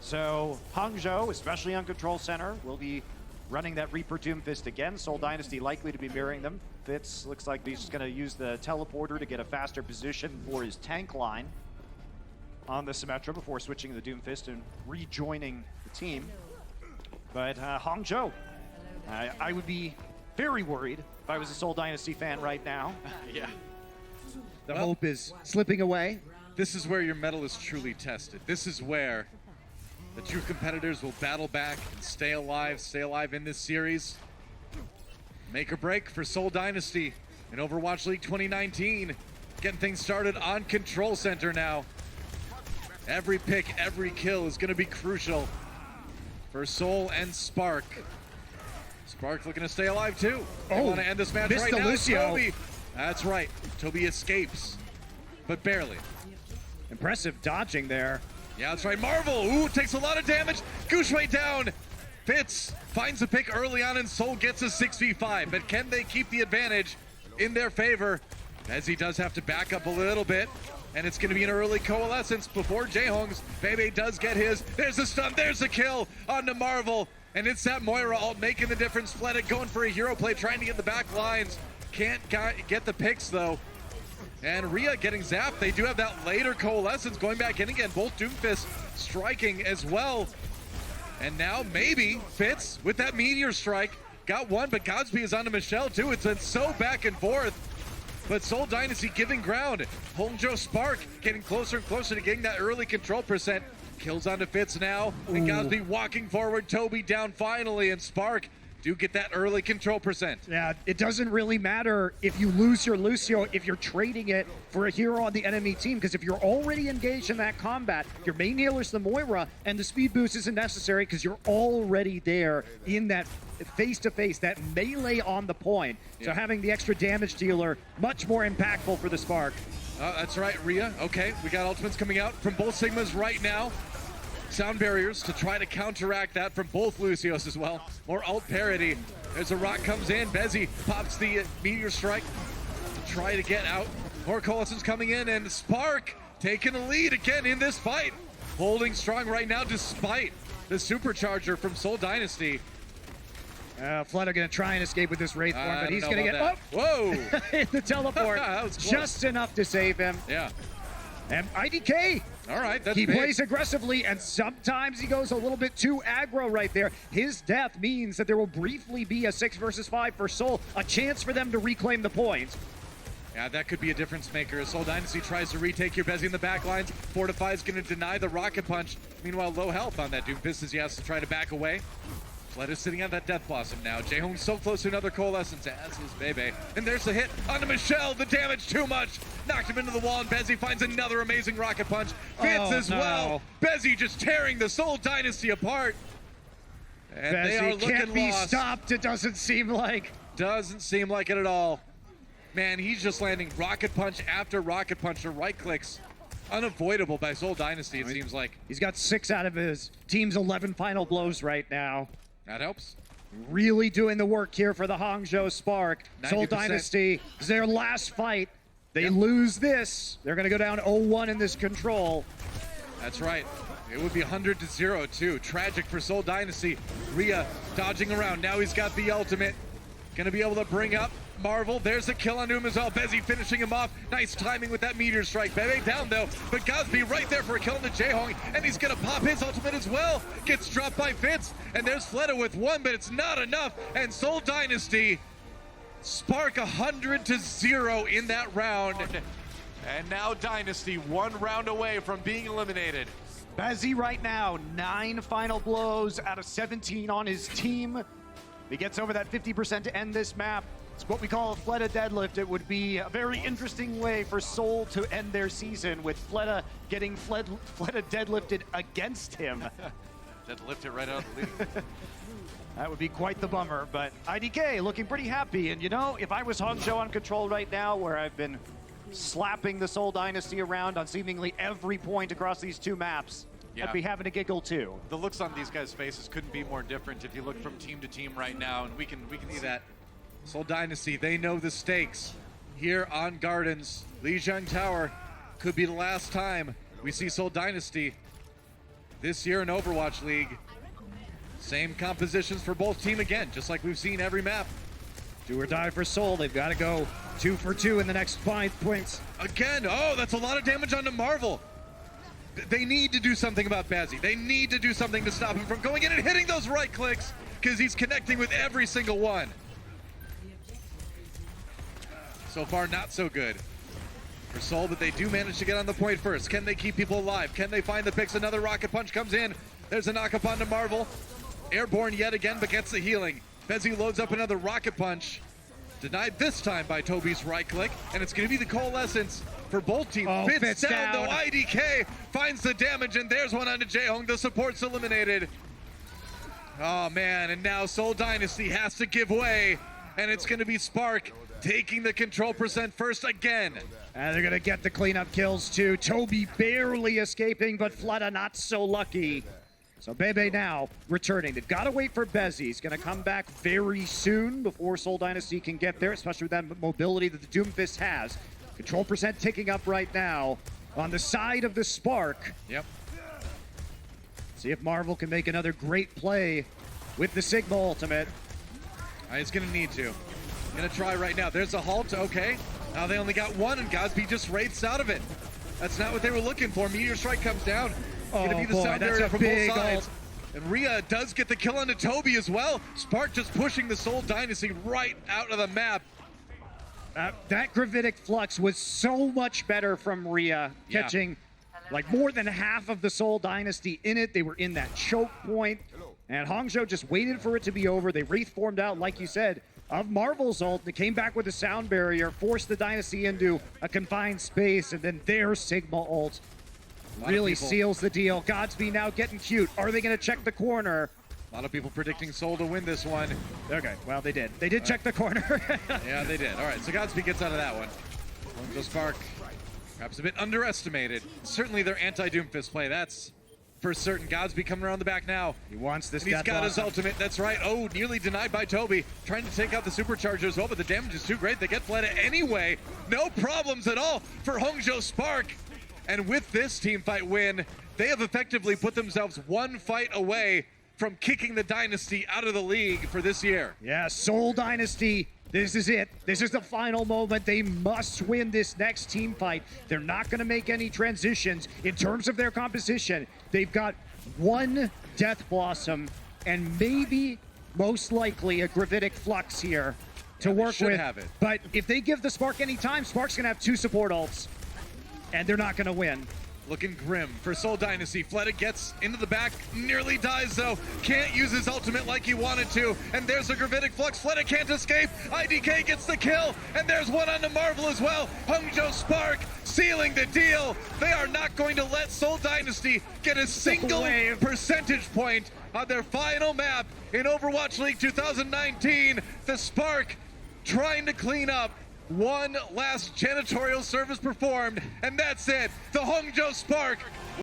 So Hangzhou, especially on Control Center, will be running that Reaper Doomfist again. Seoul Dynasty likely to be mirroring them. Fitz looks like he's just going to use the teleporter to get a faster position for his tank line on the Symmetra before switching to the Doomfist and rejoining the team. But Hangzhou, I would be very worried if I was a Seoul Dynasty fan right now. Yeah. The hope is slipping away. This is where your mettle is truly tested. This is where the true competitors will battle back and stay alive in this series. Make or break for Seoul Dynasty in Overwatch League 2019. Getting things started on Control Center now. Every pick, every kill is going to be crucial for Seoul and Spark. Spark looking to stay alive too. They want to end this match right now. Toby. That's right. Toby escapes, but barely. Impressive dodging there. Yeah, that's right. Marvel, ooh, takes a lot of damage. Gooshway down. Fitz finds a pick early on, and Seoul gets a 6v5. But can they keep the advantage in their favor? As he does have to back up a little bit. And it's going to be an early coalescence before Jaehong's. Bebe does get his. There's a stun. There's a kill on the Marvel. And it's that Moira ult making the difference. Fleta going for a hero play, trying to get the back lines. Can't get the picks, though. And Rhea getting zapped. They do have that later coalescence going back in again. Both Doomfist striking as well. And now maybe Fitz with that meteor strike. Got one, but Godsby is onto Michelle too. It's been so back and forth. But Seoul Dynasty giving ground. Hongjo Spark getting closer and closer to getting that early control percent. Kills onto Fitz now. And Godsby walking forward. Toby down finally. And Spark do get that early control percent. Yeah, it doesn't really matter if you lose your Lucio if you're trading it for a hero on the enemy team, because if you're already engaged in that combat, your main healer's the Moira, and the speed boost isn't necessary because you're already there in that face-to-face, that melee on the point. Yeah. So having the extra damage dealer, much more impactful for the Spark. That's right, Rhea. Okay, we got ultimates coming out from both Sigmas right now. Sound barriers to try to counteract that from both Lucios as well. More ult parity. As a rock comes in, Bezzy pops the meteor strike to try to get out. More coalescence coming in, and Spark taking the lead again in this fight. Holding strong right now despite the supercharger from Seoul Dynasty. Fleta gonna try and escape with this Wraith form, but he's gonna get Whoa! in the teleport. Just enough to save him. Yeah. And IDK. All right, that's he big. plays aggressively, and sometimes he goes a little bit too aggro right there. His death means that there will briefly be a 6 versus 5 for Seoul, a chance for them to reclaim the point. Yeah, that could be a difference maker. Seoul Dynasty tries to retake your Bezzy in the back lines. Fortify is going to deny the rocket punch. Meanwhile, low health on that Doomfist as he has to try to back away. Fleta sitting on that Death Blossom now. Jaehong so close to another coalescence, as is Bebe. And there's the hit onto Michelle. The damage too much. Knocked him into the wall, and Bezzy finds another amazing rocket punch. Fitz as well. Bezzy just tearing the Seoul Dynasty apart. And Bezzy they are looking can't be lost. stopped, it doesn't seem like. Doesn't seem like it at all. Man, he's just landing rocket punch after rocket punch or right clicks. Unavoidable by Seoul Dynasty, it seems like. He's got 6 out of his team's 11 final blows right now. That helps. Really doing the work here for the Hangzhou Spark. 90%. Seoul Dynasty, their last fight. They lose this. They're going to go down 0-1 in this control. That's right. It would be 100-0 too. Tragic for Seoul Dynasty. Rhea dodging around. Now he's got the ultimate. Going to be able to bring up Marvel. There's a kill on him as well. Bezzy finishing him off. Nice timing with that meteor strike. Bebe down though, but Godsby right there for a kill on the Jaehong, and he's gonna pop his ultimate as well. Gets dropped by Fitz, and there's Fleta with one, but it's not enough. And Seoul Dynasty Spark 100-0 in that round. And now Dynasty 1 round away from being eliminated. Bezzy right now, 9 final blows out of 17 on his team. He gets over that 50% to end this map. It's what we call a Fleta deadlift. It would be a very interesting way for Seoul to end their season, with Fleta getting Fleta deadlifted against him. Deadlifted right out of the league. That would be quite the bummer, but IDK looking pretty happy. And you know, if I was Hangzhou on Control right now, where I've been slapping the Seoul Dynasty around on seemingly every point across these 2 maps, Yeah. I'd be having a giggle too. The looks on these guys' faces couldn't be more different if you look from team to team right now, and we can see that. Seoul Dynasty, they know the stakes. Here on Gardens, Lijiang Tower could be the last time we see Seoul Dynasty this year in Overwatch League. Same compositions for both team again, just like we've seen every map. Do or die for Soul. They've got to go 2 for 2 in the next 5 points. Again, oh, that's a lot of damage onto Marvel. They need to do something about Bazzi. They need to do something to stop him from going in and hitting those right clicks, because he's connecting with every single one. So far, not so good for Soul, but they do manage to get on the point first. Can they keep people alive? Can they find the picks? Another rocket punch comes in. There's a knock up onto Marvel. Airborne yet again, but gets the healing. Bezzy loads up another rocket punch. Denied this time by Toby's right click, and it's going to be the coalescence for both teams. Oh, Fits down, down, though. IDK finds the damage, and there's one onto Jaehong. The support's eliminated. Oh, man, and now Seoul Dynasty has to give way, and it's going to be Spark taking the control percent first again. And they're going to get the cleanup kills, too. Toby barely escaping, but Flutta not so lucky. So Bebe now returning. They've got to wait for Bezzy. He's going to come back very soon before Seoul Dynasty can get there, especially with that mobility that the Doomfist has. Control percent ticking up right now on the side of the Spark. Yep. See if Marvel can make another great play with the Sigma ultimate. He's going to need to. Going to try right now. There's a halt. Okay. Now they only got one, and Gosby just wraiths out of it. That's not what they were looking for. Meteor Strike comes down. Oh, Gonna be the boy, sound that's barrier a from both big sides. ult. And Rhea does get the kill onto Toby as well. Spark just pushing the Seoul Dynasty right out of the map. That gravitic flux was so much better from Rhea, Yeah. catching like more than half of the Seoul Dynasty in it. They were in that choke point, and Hangzhou just waited for it to be over. They wraith formed out, like you said, of Marvel's ult. They came back with a sound barrier, forced the Dynasty into a confined space, and then their Sigma ult really seals the deal. Godspeed now getting cute. Are they going to check the corner? A lot of people predicting Seoul to win this one. Okay, well, they did. They did check the corner. Yeah, they did. All right, so Godspeed gets out of that one. Hangzhou Spark, perhaps a bit underestimated. Certainly their anti-Doomfist play, that's for certain. Godspeed coming around the back now. He wants this. And he's got his ultimate, that's right. Oh, nearly denied by Toby. Trying to take out the supercharger as well, but the damage is too great. They get Fleta anyway. No problems at all for Hangzhou Spark. And with this team fight win, they have effectively put themselves one fight away from kicking the Dynasty out of the league for this year. Yeah, Seoul Dynasty, this is it. This is the final moment. They must win this next team fight. They're not going to make any transitions in terms of their composition. They've got one Death Blossom and maybe, most likely, a Gravitic Flux here to work with. Have it. But if they give the Spark any time, Spark's going to have 2 support ults, and they're not going to win. Looking grim for Seoul Dynasty. Fleta gets into the back, nearly dies though. Can't use his ultimate like he wanted to. And there's a Gravitic Flux. Fleta can't escape. IDK gets the kill. And there's one on the Marvel as well. Hangzhou Spark sealing the deal. They are not going to let Seoul Dynasty get a single percentage point on their final map in Overwatch League 2019. The Spark trying to clean up. One last janitorial service performed, and that's it. The Hangzhou Spark